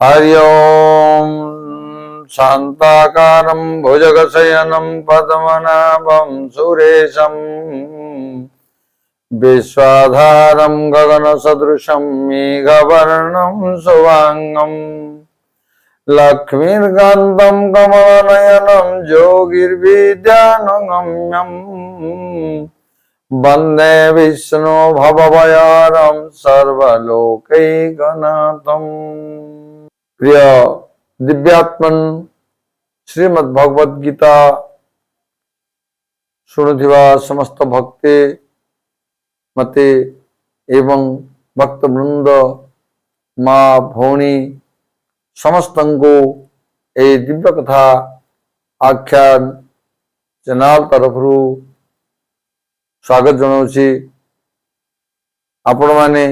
हरि ओम शांताकारं भुजगशयनं पद्मनाभं सुरेशं विश्वाधारं गगनसदृशं मेघवर्णं शुभांगं लक्ष्मीर्कान्तं कमलनयनं योगिर्विद्यानगम्यं वंदे विष्णु भवभयहरं सर्वलोकैकनाथम्। प्रिय दिव्यात्मन श्रीमद् भगवद गीता शुणुथिबा समस्त भक्ते मते एवं भक्त वृंद माँ भौणी समस्त को ए दिव्य कथा आख्यान चैनल तरफ स्वागत जनाऊँगी। आपण माने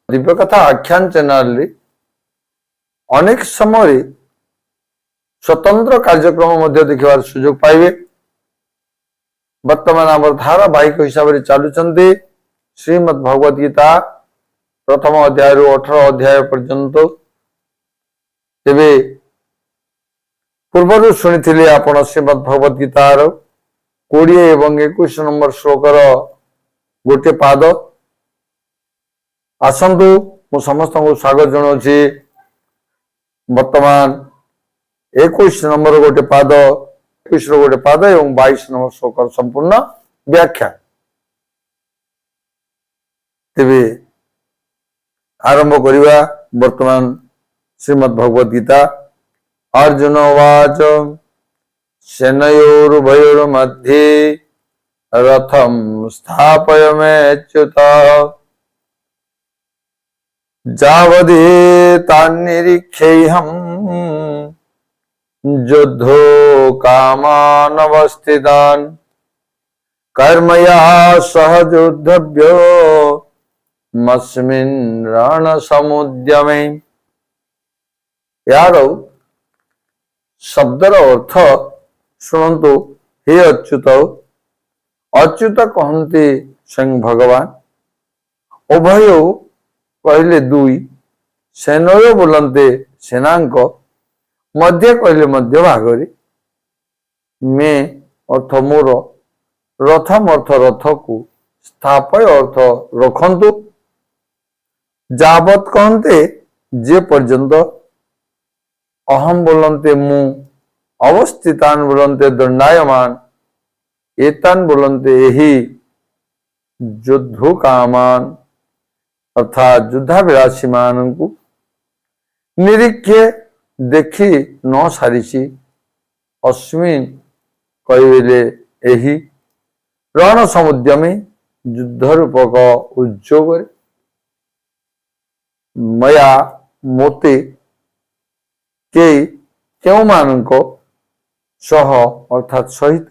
दिव्य कथा आख्यान चैनल अनेक समय स्वतंत्र कार्यक्रम मध्य देखिबार सुयोग पाइबे। वर्तमान आम धारावाहिक हिसाब से चलुचंती श्रीमद् भगवद गीता प्रथम अध्याय 18 अध्याय पर्यंत। तेबे पूर्व शुणी आपण श्रीमद् भगवद गीतार 20 एवं 21 नंबर श्लोकर गोटे पाद। आसतु मु समस्त को स्वागत जनाऊँगी। वर्तमान 21 नंबर गोटे पाद 21 गोटे पाद एवं 22 नंबर श्लोकर संपूर्ण व्याख्या। तेबे आरंभ करिबा वर्तमान श्रीमद् भगवद गीता। अर्जुन उवाच सेनयोरुभयोर्मध्ये रथं स्थापयमेच्युत जावदेतान्निरीक्षेऽहम् युद्धो कामानवस्थितान् कर्मया सह युद्धव्यो मस्मिन् रणसमुद्यमे। यार शब्दर अर्थ शुणु। हे अच्युत, अच्युत कहते स्वयं भगवान। उभय कहले दुई, सेनय बोलते सेनांक, मध्य कहले मध्य भागरे, मे अर्थ मोर, रथम अर्थ रथ को, स्थापय अर्थ रखंतु, जावत कहते जे पर्यंत, अहम बोलते मु, अवस्थितान बोलते दंडायमान, एतान बोलते यही, युद्धु कामान अर्थात युद्धाभिलाषी मान को, निरीक्षे देखी न सारी, अस्मिन कहले यही, रण समुद्यमे युद्ध रूपक उद्योग मया मोते के क्यों मानक सह अर्थात सहित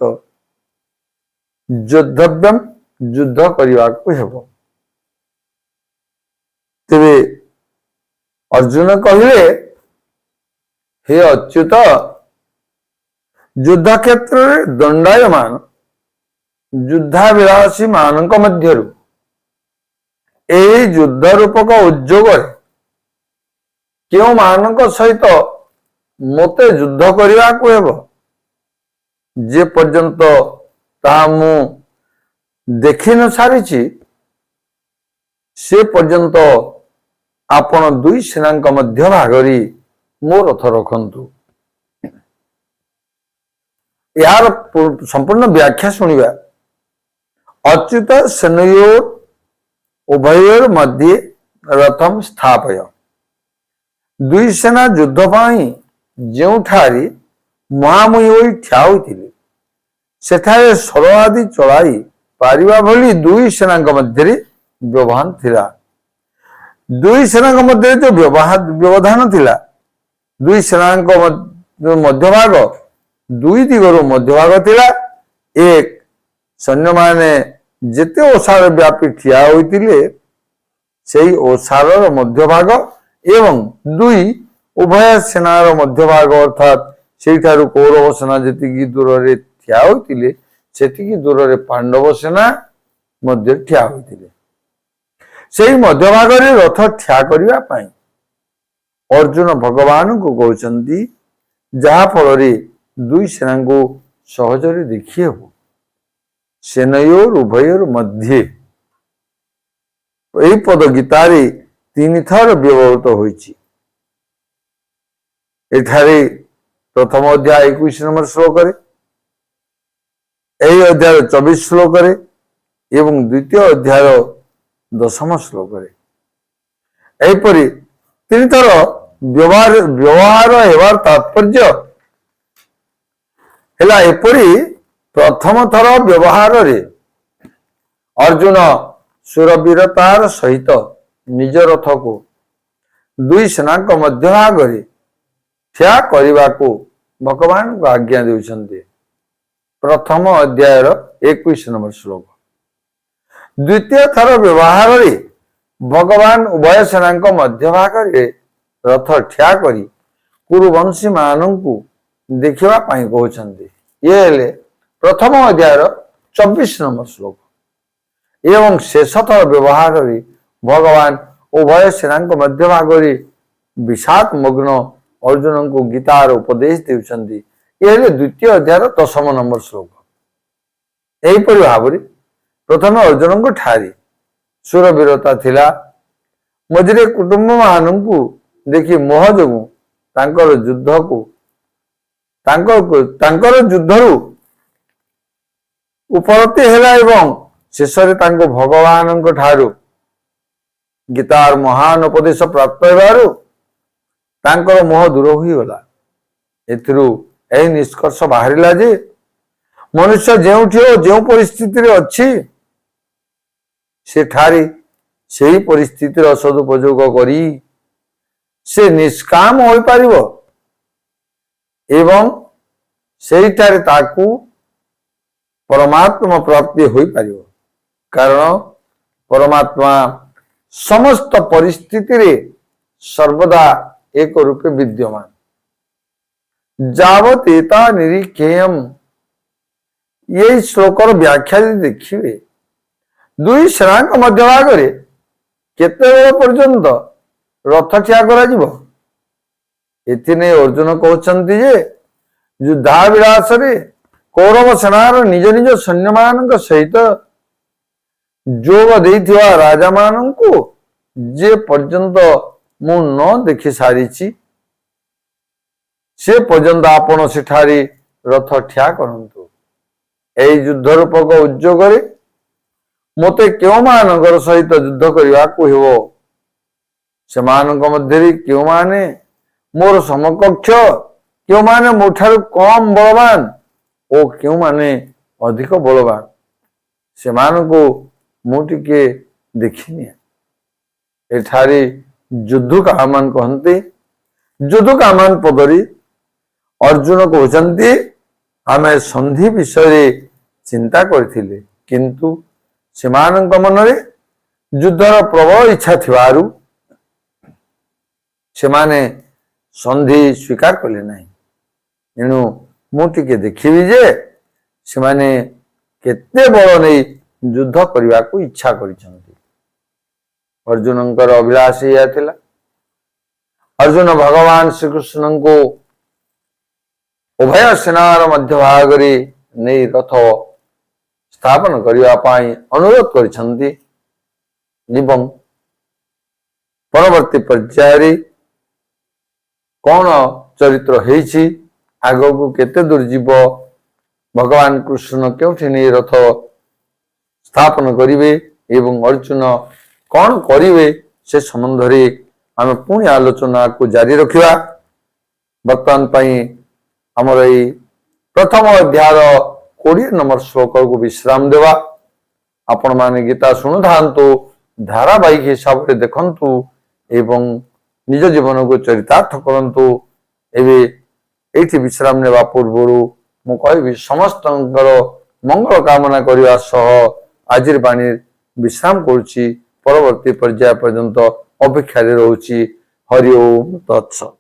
युद्धव्यम युद्ध करने को हेबो। तेरे अर्जुन कहले हे अच्युत, युद्ध क्षेत्र में दंडायमान युद्धाभिलाषी मानक मध्यरु युद्ध रूपक उद्योग क्यों मानक सहित मते युद्ध करने को हेबो, जे पर्यंत ता मु देखि न सारी से पर्यंत आपण दुई सेनांक मध्य भागरी मो रथ रखंतु। यार संपूर्ण व्याख्या सुनिबा। अच्युत सेनयोर उभयोर मध्य रथम स्थापय। दुई सेना युद्ध पाई जोठारी मुहामुही होई ठिया होइथिले सेठारे शर आदि चलाई पारिबा भली दुई सेनांक मध्य व्यवधान थिला। दुई सेनांक मध्य जो व्यवधान थिला, दुई सेनांक मध्य भाग दुई दिगरु मध्य भाग थिला। एक सैन्य माने जेते ओसार व्यापी ठिया होइतिले सेई ओसार मध्य भाग एवं दुई उभय सेनार मध्य भाग अर्थात सेठारु कौरव सेना जेतिकी दूर रे ठिया होइतिले सेतिकी दूर रे पांडव सेना मध्य ठिया होइतिले। सेई मध्य भाग रे रथ ठिया करिवा पई अर्जुन भगवान को कहते जहा फल दुई सेना को सहजरे देखी हेब सेनयोर उभयोर मध्य यही पद गीतार 3 थर व्यवहृत होइछि। एठारे प्रथम अध्याय 21 नंबर श्लोक अध्याय 24 श्लोक एवं द्वितीय अध्याय 10 श्लोक एपरी 3 थर व्यवहार हेबार तात्पर्य है एपरी प्रथम थर व्यवहार रे अर्जुन सुरवीरतार सहित निज रथ को दुई सेना मध्य भाग ठिया करने को भगवान को आज्ञा देउछन्ते। प्रथम अध्याय 21 नंबर श्लोक। द्वितीय थर व्यवहार रे भगवान उभय सेना मध्य भाग रथ ठिया करी कुरुवंशी मानू देखा कहते। ये प्रथम अध्याय 24 नंबर श्लोक एवं शेष थर व्यवहार रे भगवान उभय सेना मध्य भाग विषाद मग्न अर्जुन को गीतार उपदेश देउछन्ति। ये द्वितीय अध्याय 10 नंबर श्लोक। एहीपरि भाव प्रथम अर्जुन को ठारी सुरवीरता थिला मझे कुटुंब मानू देखि मोह जोगु तांकर युद्ध को तांकर युद्धरु उपरति हेला एवं शेषरे तांको भगवान ठारू गीतार महान उपदेश प्राप्त हेबारु तांकर मोह दूर होई गला। एथिरु एही निष्कर्ष बाहरिला जे मनुष्य जेउठी जो परिस्थिति रे अछि से ठारी सेही परिस्थितिर सदुपयोग करी से निष्काम होई पारिबो एवं सेहीठारे ताकू परमात्मा प्राप्ति होई पारिबो। कारण परमात्मा समस्त परिस्थिति रे सर्वदा एक रूपे विद्यमान। जावत एता निरीक्षेयम यही श्लोकर व्याख्या देखिए दुई सेना मध्य भाग केते बेल पर्यंत रथ ठिया करा एथिने अर्जुन कहते जे युद्धाभिलाष रे कौरव सेनार निज निज सैन्य मान सहित जोग देइथिवा राजा मानू जे पर्यंत मु न देखि सारी से पर्यंत आपण सेठारी रथ ठिया करंतु। एई युद्ध रूपक उद्योग मते क्यों मानकर सहित युद्ध करने को हेबो से मानक मध्य क्यों माने मोर समकक्ष क्यों माने मोठारु कम बलवान ओ क्यों माने अधिक बलवान से मानकु मु टिके देखिनी। एठारी युद्ध कामान कहते युद्ध कामान पदरी अर्जुन कहते आमे संधि विषय चिंता करथिले किंतु सेमानक मनरे युद्धर प्रबल इच्छा थिबारु सेमाने संधि स्वीकार कले नहीं। एणु मु टिके देखिबी जे सेमाने केते बल नहीं युद्ध करने को इच्छा करिसंती। अर्जुनंकर अभिलाष यह थिला। अर्जुन भगवान श्री कृष्ण को उभय सेनार मध्य भाग नहीं रथ स्थापन करने अनुरोध करिसंती एवं परवर्ती पर्याय कौन चरित्र हेछि आग को केते दूर जीव भगवान कृष्ण क्योंठि नहीं रथ स्थापन करिवे एवं अर्जुन कौन करिवे से संबंध रे आम पुणी आलोचना को जारी रखिबा। वर्तमान पई हमर एई प्रथम अध्याय 20 नंबर श्लोक को विश्राम देवा। आपण माने गीता शुणु थांतु धारावाहिक हिसाब से देखंतु एवं निज जीवन को चरितार्थ करंतु। एबे एठी विश्राम नेबा पूर्वरु मु कहबी समस्तंकर मंगल कामना करिवा सह आजिर बाणी विश्राम करुछि। परवर्ती पर्याय पर्यंत अपेक्षा रे रहउछि। हरि ओम तत्सत।